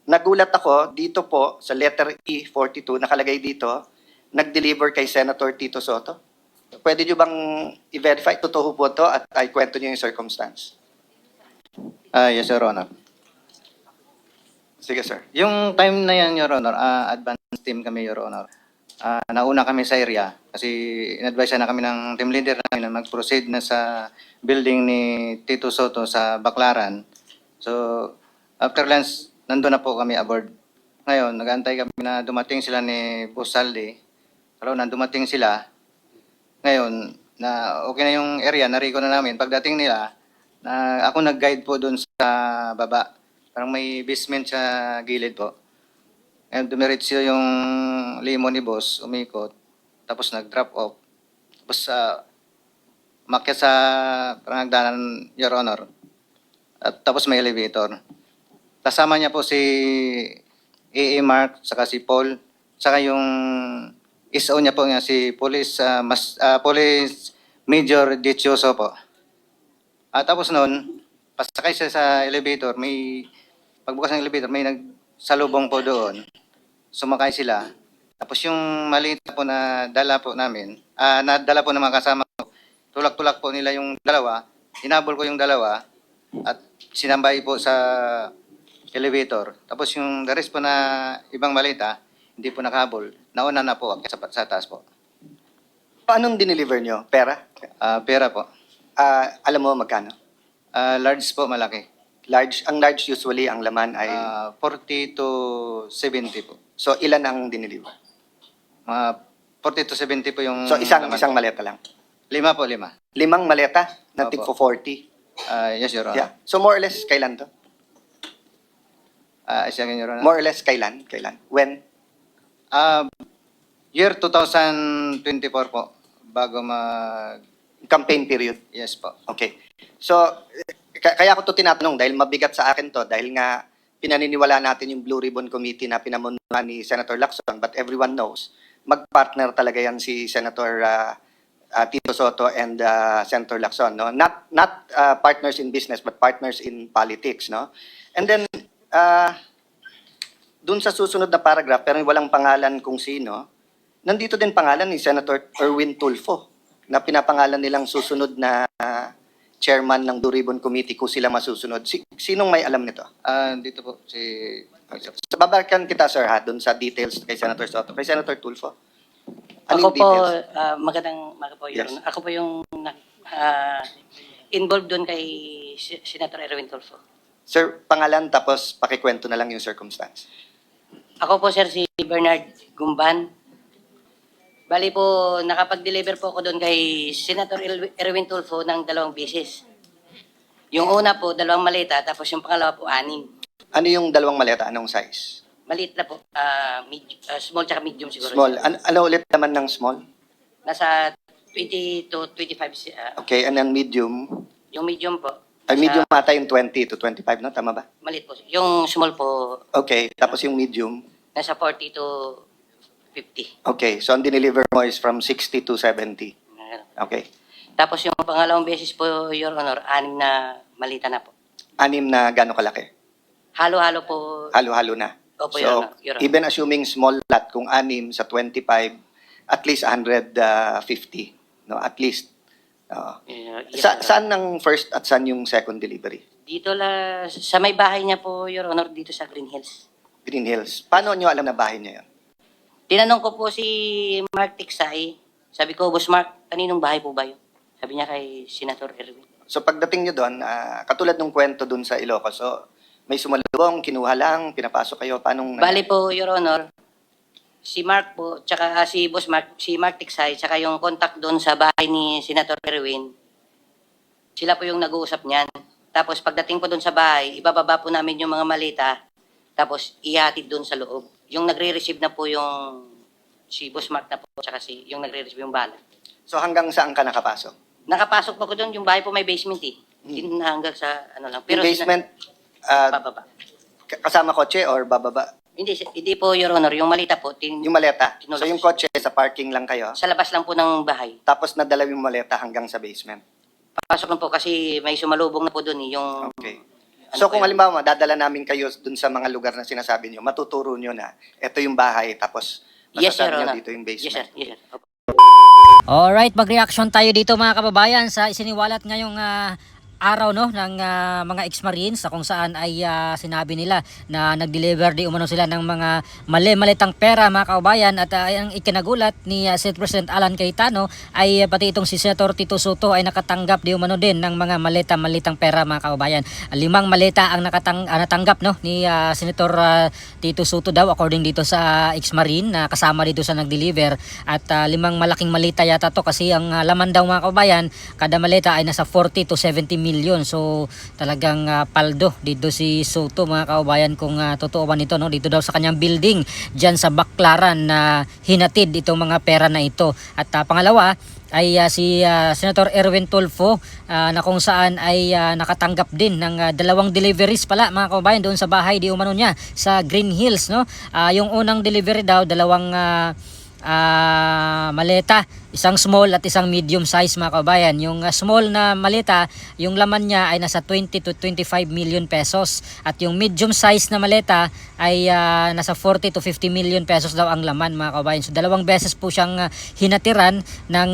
nagulat ako dito po sa letter E42, nakalagay dito, nag-deliver kay Senator Tito Soto. Pwede nyo bang i-verify? Totoo po to at ay kwento nyo yung circumstance. Yes, Your Honor. Sige, sir. Yung time na yan, Your Honor, advance team kami, Your Honor. Nauna kami sa area kasi in-advise na kami ng team leader namin na mag-proceed na sa building ni Tito Soto sa Baclaran. So, after lunch, nandun na po kami aboard. Ngayon, nag-aantay kami na dumating sila ni Boss Saldi. Kalau na dumating sila, ngayon, na okay na yung area, nariko na namin. Pagdating nila, ako nag-guide po doon sa baba. Parang may basement sa gilid po. Ngayon, dumiretso yung limo ni boss, umikot. Tapos nag-drop off. Tapos umakyat sa parang hagdanan, Your Honor. At tapos may elevator. Kasama niya po si A.A. Mark, saka si Paul, saka yung ISO niya po nga si Police Major Dichoso po. Tapos noon, pasakay siya sa elevator, pagbukas ng elevator, may nagsalubong po doon. Sumakay sila. Tapos yung maliit po na dala po namin, nadala po ng mga kasama ko, tulak-tulak po nila yung dalawa, hinabol ko yung dalawa, at sinambay po sa elevator. Tapos yung the rest po na ibang malita, hindi po nakahabol. Nauna na po sa taas po. Anong dineliver nyo? Pera? Pera po. Alam mo magkano? Large po, malaki. Large. Ang large usually, ang laman ay... 40 to 70 po. So, ilan ang dineliver? 40 to 70 po yung... So, isang laman. maleta lang? 5 po, 5. 5 maleta na tig Opo. 40? Yes, Your Honor. Yeah. So, more or less, kailan to? Second, Your Honor. More or less, kailan? When? Year 2024 po, bago Campaign period? Yes po. Okay. So, kaya ako to tinatanong dahil mabigat sa akin to dahil nga pinaniniwala natin yung Blue Ribbon Committee na pinamunuan ni Senator Lacson, but everyone knows magpartner talaga yan si Senator Tito Soto and Senator Lacson, no? Not partners in business but partners in politics, no? And then dun sa susunod na paragraph pero walang pangalan kung sino, nandito din pangalan ni Senator Erwin Tulfo na pinapangalan nilang susunod na chairman ng Blue Ribbon Committee kung sila masusunod. Sinong may alam nito? Dito po, si... So, babalikan kita, sir, ha, dun sa details kay Senator Soto. Kay Senator Tulfo. Ako Anong po, details? magandang umaga po, Your Yes. Honor. Ako po yung involved doon kay Senator Erwin Tulfo. Sir, pangalan tapos pakikwento na lang yung circumstance. Ako po, sir, si Bernard Gumban. Bali po, nakapag-deliver po ako doon kay Senator Erwin Tulfo ng 2 beses. Yung una po, 2 maleta, tapos yung pangalawa po, 6. Ano yung 2 maleta? Anong size? Maliit na po, small tsaka medium siguro. Small. Ano ulit naman ng small? Nasa 20 to 25. Okay, and then medium? Yung medium po. Ay, nasa- medium ata yung 20 to 25, no? Tama ba? Maliit po. Yung small po, Okay, tapos yung medium? nasa 40 to 50. Okay, so ang dineliver mo is from 60 to 70. Okay. Tapos yung pangalawang beses po, Your Honor, 6 na malita na po. 6 na gano'ng kalaki? Halo-halo po. Halo-halo na. Opo, So, Your Honor. Your Honor. even assuming small lot, kung 6 sa 25, at least 150. No, at least. Yes, Your Honor. Saan ang first at saan yung second delivery? Dito sa may bahay niya po, Your Honor, dito sa Green Hills. Green Hills. Paano nyo alam na bahay niya yun? Tinanong ko po si Mark Tiksay. Sabi ko, Boss Mark, kaninong bahay po ba yun? Sabi niya kay Senator Erwin. So pagdating nyo doon, katulad ng kwento doon sa Ilocos, so may sumalubong, kinuha lang, pinapasok kayo, paanong... Bali po, Your Honor, si Mark po, tsaka si Boss Mark, si Mark Tiksay, tsaka yung contact doon sa bahay ni Senator Erwin, sila po yung nag-uusap niyan. Tapos pagdating po doon sa bahay, ibababa po namin yung mga malita, tapos ihatid doon sa loob. Yung nagre-receive na po yung si Boss Mark na po, tsaka yung nagre-receive yung bala. So hanggang saan ka nakapasok? Nakapasok po ko doon, yung bahay po may basement eh. Hindi na hanggang sa ano lang. Yung basement, Bababa. kasama kotse or bababa? Hindi po, Your Honor, yung malita po, Yung maleta. Tinulak So yung siya. kotse sa parking lang kayo, sa labas lang po ng bahay. tapos nadala yung maleta hanggang sa basement. Papasok lang po kasi may sumalubong na po doon eh, yung Okay. So po kung yun? halimbawa dadala namin kayo dun sa mga lugar na sinasabi niyo, matuturo niyo na ito yung bahay tapos Yes, Your masasabi niyo Honor. dito yung Yes, sir. basement. Yes, sir. Opo. Alright, mag-reaction tayo dito mga kababayan sa isiniwalat ngayong araw no ng mga ex-marines na kung saan ay sinabi nila na nag-deliver di umano sila ng mga mali-malitang pera mga kababayan at ang ikinagulat ni Senate President Alan Cayetano ay pati itong si Senator Tito Soto ay nakatanggap di umano din ng mga malita-malitang pera mga kababayan. 5 malita ang natanggap no ni Senator Tito Soto daw according dito sa ex-marine na kasama dito sa nag-deliver at 5 malaking malita yata to kasi ang laman daw mga kababayan kada malita ay nasa 40 to 70 million. So talagang paldo dito si Soto mga kababayan kung totoo man ito no dito daw sa kanyang building diyan sa Baclaran na hinatid itong mga pera na ito. At pangalawa ay si Senator Erwin Tulfo na kung saan ay nakatanggap din ng 2 deliveries pala mga kababayan doon sa bahay di umano niya sa Green Hills no. Yung unang delivery daw 2 maleta, isang small at isang medium size mga kababayan. Yung small na maleta, yung laman niya ay nasa 20 to 25 million pesos at yung medium size na maleta ay nasa 40 to 50 million pesos daw ang laman mga kababayan. So 2 beses po siyang hinatiran ng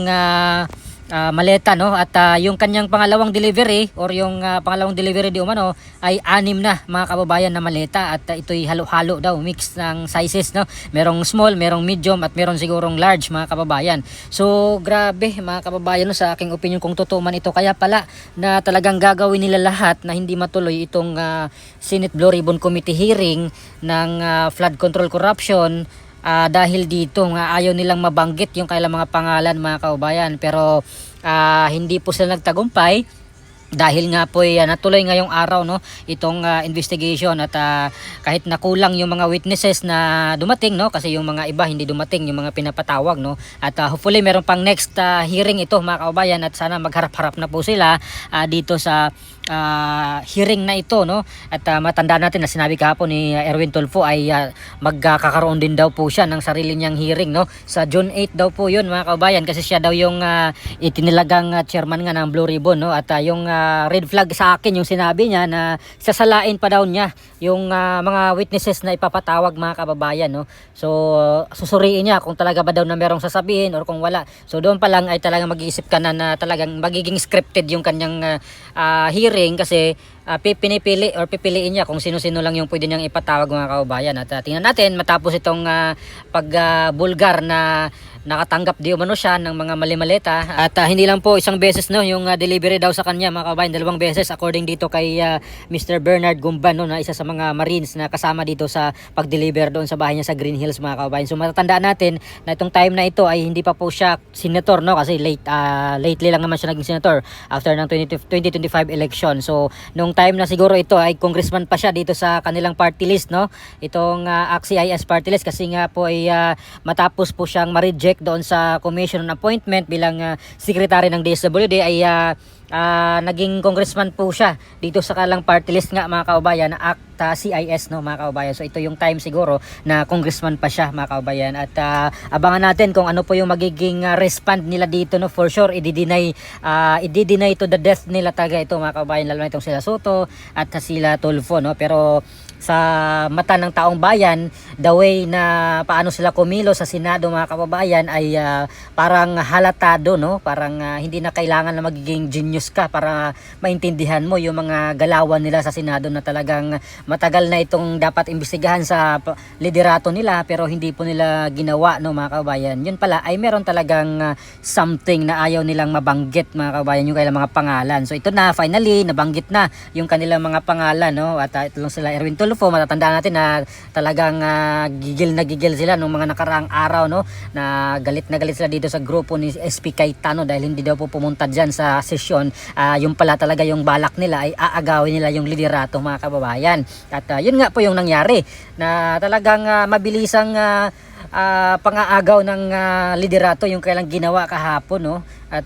maleta no at yung kanyang pangalawang delivery or yung pangalawang delivery di umano ay 6 na mga kababayan na maleta at ito'y halo-halo daw mix ng sizes no, merong small, merong medium at meron sigurong large mga kababayan. So grabe mga kababayan no, sa aking opinion kung totoo man ito kaya pala na talagang gagawin nila lahat na hindi matuloy itong Senate Blue Ribbon Committee hearing ng flood control corruption. Dahil dito ayaw nilang mabanggit yung kailang mga pangalan mga kaubayan pero hindi po sila nagtagumpay dahil nga po natuloy ngayong araw no itong investigation at kahit nakulang yung mga witnesses na dumating no kasi yung mga iba hindi dumating yung mga pinapatawag no at hopefully meron pang next hearing ito mga kaubayan at sana magharap-harap na po sila dito sa hearing na ito no at matanda natin na sinabi kahapon ni Erwin Tulfo ay magkakaroon din daw po siya ng sarili niyang hearing no sa June 8 daw po yun mga kaubayan kasi siya daw yung itinilagang chairman nga ng Blue Ribbon no at yung red flag sa akin yung sinabi niya na sasalain pa daw niya yung mga witnesses na ipapatawag mga kababayan no so susuriin niya kung talaga ba daw na merong sasabihin or kung wala so doon pa lang ay talagang mag-iisip ka na talagang magiging scripted yung kanyang hearing kasi pinipili or pipiliin niya kung sino-sino lang yung pwede niyang ipatawag mga kababayan at tingnan natin matapos itong pagbulgar na nakatanggap di umano siya ng mga mali-maleta at hindi lang po isang beses no yung delivery daw sa kanya mga kababayan 2 beses according dito kay Mr. Bernard Gumban no na isa sa mga Marines na kasama dito sa pag-deliver doon sa bahay niya sa Green Hills mga kababayan. So matatandaan natin na itong time na ito ay hindi pa po siya senator no kasi lately lang naman siya naging senator after ng 2025 election. So nung time na siguro ito ay congressman pa siya dito sa kanilang party list no itong ACT-CIS party list kasi nga po ay matapos po siyang ma-reject doon sa commission on appointment bilang secretary ng DSWD ay naging congressman po siya dito sa kalang party list nga mga kaubayan na ACT-CIS no mga kaubayan. So ito yung time siguro na congressman pa siya mga kaubayan at abangan natin kung ano po yung magiging respond nila dito no for sure i-deny to the death nila talaga ito mga kaubayan lalo na itong sila Soto at sila Tulfo no pero sa mata ng taong bayan the way na paano sila kumilo sa Senado mga kababayan ay parang halatado no parang hindi na kailangan na magiging genius ka para maintindihan mo yung mga galawan nila sa Senado na talagang matagal na itong dapat imbestigahan sa liderato nila pero hindi po nila ginawa no mga kababayan. Yun pala ay meron talagang something na ayaw nilang mabanggit mga kababayan yung kailang mga pangalan. So ito na finally nabanggit na yung kanilang mga pangalan no at ito lang sila Erwin Tulfo matatandaan natin na talagang gigil na gigil sila nung mga nakaraang araw no na galit sila dito sa grupo ni SP Cayetano dahil hindi daw po pumunta dyan sa sesyon. Yung pala talaga yung balak nila ay aagawin nila yung liderato mga kababayan at yun nga po yung nangyari na talagang mabilisang pang-aagaw ng liderato yung kailang ginawa kahapon no at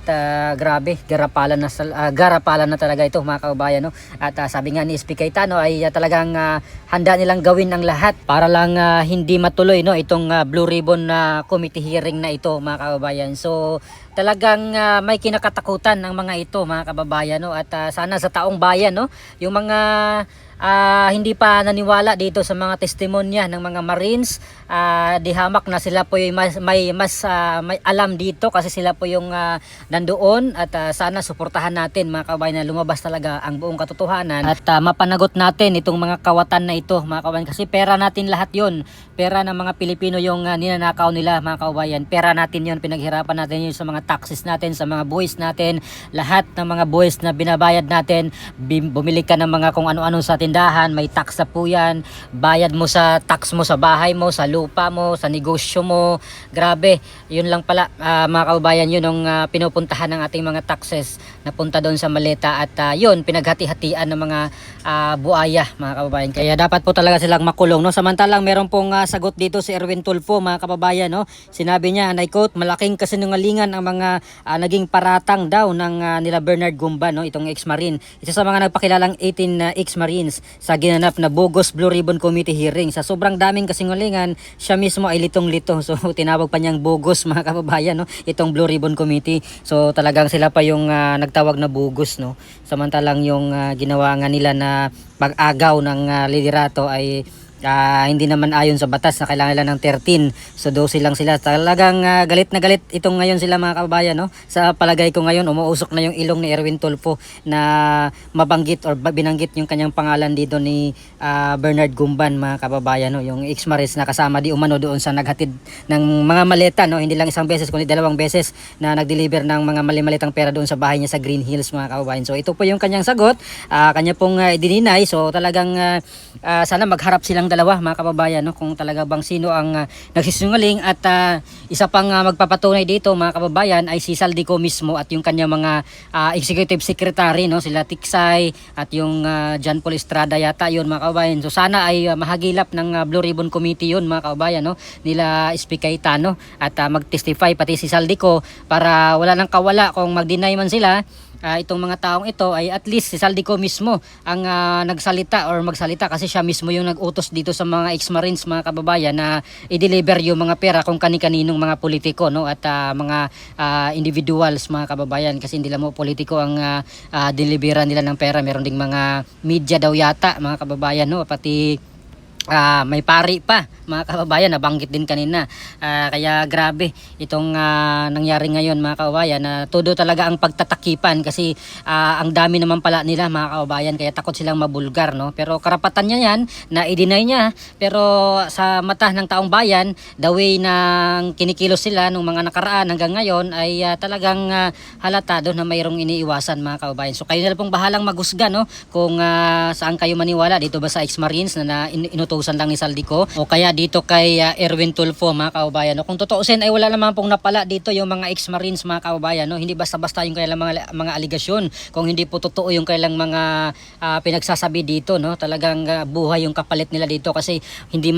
grabe garapalan na talaga ito mga kababayan no at sabi nga ni SP Cayetano ay talagang handa nilang gawin ang lahat para lang hindi matuloy no itong Blue Ribbon Committee hearing na ito mga kababayan. So talagang may kinakatakutan ng mga ito mga kababayan no at sana sa taong bayan no yung mga hindi pa naniwala dito sa mga testimonya ng mga Marines. Di hamak na sila po yung may alam dito kasi sila po yung nandoon, at sana suportahan natin mga kabayan na lumabas talaga ang buong katotohanan at mapanagot natin itong mga kawatan na ito mga kabayan, kasi pera natin lahat yon, pera ng mga Pilipino yung ninanakaw nila mga kabayan, pera natin yon, pinaghirapan natin yun sa mga taxes natin, sa mga buwis natin, lahat ng mga buwis na binabayad natin. Bumili ka ng mga kung ano-ano sa tindahan, may tax na po yan, bayad mo sa tax mo sa bahay mo, sa lupa mo, sa negosyo mo. Grabe, yun lang pala mga kabayan, yun ang pinupuntahan ng ating mga taxes napunta doon sa maleta, at yun pinaghati-hatian ng mga buaya mga kababayan, kaya dapat po talaga silang makulong, no? Samantalang meron pong sagot dito si Erwin Tulfo mga kababayan, no? Sinabi niya, and I quote, malaking kasinungalingan ang mga naging paratang daw ng nila Bernard Gumba, no? Itong ex-marine, isa sa mga nagpakilalang 18 ex-marines sa ginanap na bogus Blue Ribbon Committee hearing. Sa sobrang daming kasinungalingan, siya mismo ay litong-lito, so tinawag pa niyang bogus mga kababayan, no? Itong Blue Ribbon Committee, so talagang sila pa yung nagtawag na bogus, no? Samantalang yung ginawa nga nila na pag-agaw ng liderato ay hindi naman ayon sa batas na kailangan nila ng 13, so 12 lang sila. Talagang galit na galit itong ngayon sila mga kababayan, no? Sa palagay ko ngayon umuusok na yung ilong ni Erwin Tulfo na mabanggit or binanggit yung kanyang pangalan dito ni Bernard Gumban mga kababayan, no? Yung ex-marines na kasama di umano doon sa naghatid ng mga maleta, no? Hindi lang isang beses kundi dalawang beses na nag-deliver ng mga mali-malitang pera doon sa bahay niya sa Green Hills mga kababayan. So ito po yung kanyang sagot, kanya pong dininay. So talagang sana magharap silang dalawa mga kababayan, no? Kung talaga bang sino ang nagsisinungaling, at isa pang magpapatunay dito mga kababayan ay si Saldico mismo at yung kanyang mga executive secretary, no? Sila Tiksay at yung John Paul Estrada yata yun mga kababayan. So sana ay mahagilap ng Blue Ribbon Committee yun mga kababayan, no? Nila SP Cayetano, at mag-testify pati si Saldico para wala nang kawala kung mag-deny man sila. Itong mga taong ito ay at least si Saldico mismo ang nagsalita or magsalita, kasi siya mismo yung nag-utos dito sa mga ex-marines mga kababayan na i-deliver yung mga pera kung kani-kaninong mga politiko, no? At mga individuals mga kababayan, kasi hindi lang mo politiko ang deliveran nila ng pera, meron ding mga media daw yata mga kababayan, no? Pati may pari pa mga kababayan, nabanggit din kanina. Kaya grabe itong nangyari ngayon mga kababayan, na todo talaga ang pagtatakipan, kasi ang dami naman pala nila mga kababayan, kaya takot silang mabulgar, no? Pero karapatan niya yan na i-deny niya, pero sa mata ng taong bayan, the way na kinikilos sila nung mga nakaraan hanggang ngayon ay talagang halata doon na mayroong iniiwasan mga kababayan. So kayo na pong bahalang maghusga, no? Kung saan kayo maniwala, dito ba sa ex-marines na inutusan lang ni Saldico, o kaya dito kay Erwin Tulfo mga kababayan, no? Kung totoosin ay wala naman pong napala dito yung mga ex-marines mga kababayan, no? Hindi basta-basta yung kanilang mga aligasyon, kung hindi po totoo yung kanilang mga pinagsasabi dito, no? Talagang buhay yung kapalit nila dito, kasi hindi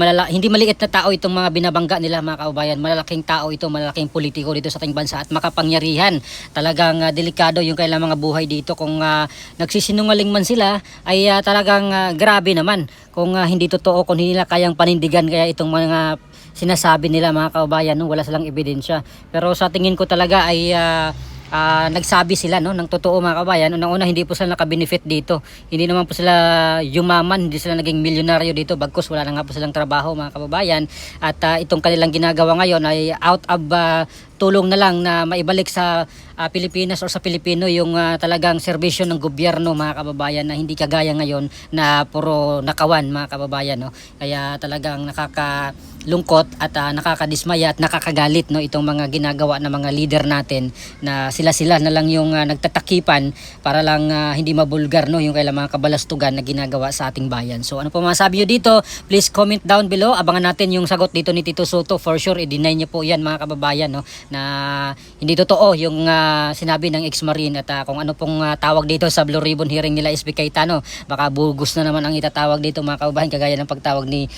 maliit na tao itong mga binabangga nila mga kababayan. Malalaking tao ito, malalaking politiko dito sa ating bansa at makapangyarihan. Talagang delikado yung kanilang mga buhay dito. Kung nagsisinungaling man sila ay talagang grabe naman kung hindi totoo, kung hindi nila kayang panindigan kaya itong mga sinasabi nila mga kababayan, no? Wala silang ebidensya. Pero sa tingin ko talaga ay nagsabi sila, no, ng totoo mga kabayan. Unang-una, hindi po sila nakabenefit dito, hindi naman po sila yumaman, hindi sila naging milyonaryo dito, bagkus wala na nga po silang trabaho mga kababayan. At itong kanilang ginagawa ngayon ay out of tulong na lang na maibalik sa Pilipinas o sa Pilipino yung talagang serbisyo ng gobyerno mga kababayan, na hindi kagaya ngayon na puro nakawan mga kababayan, no? Kaya talagang nakakalungkot at nakakadismaya at nakakagalit, no, itong mga ginagawa ng mga leader natin, na sila na lang yung nagtatakipan para lang hindi mabulgar, no, yung kailang mga kabalastugan na ginagawa sa ating bayan. So ano po masabi nyo dito? Please comment down below. Abangan natin yung sagot dito ni Tito Sotto. For sure i-deny niya po yan mga kababayan, no, na hindi totoo yung sinabi ng ex-marine. At kung ano pong tawag dito sa Blue Ribbon hearing nila SP Cayetano, baka bugus na naman ang itatawag dito mga kababayan, kagaya ng pagtawag ni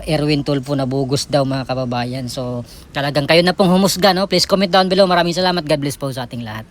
Erwin Tulfo na bugus daw mga kababayan. So talagang kayo na pong humusga, no? Please comment down below. Maraming salamat. God bless po sa ating lahat.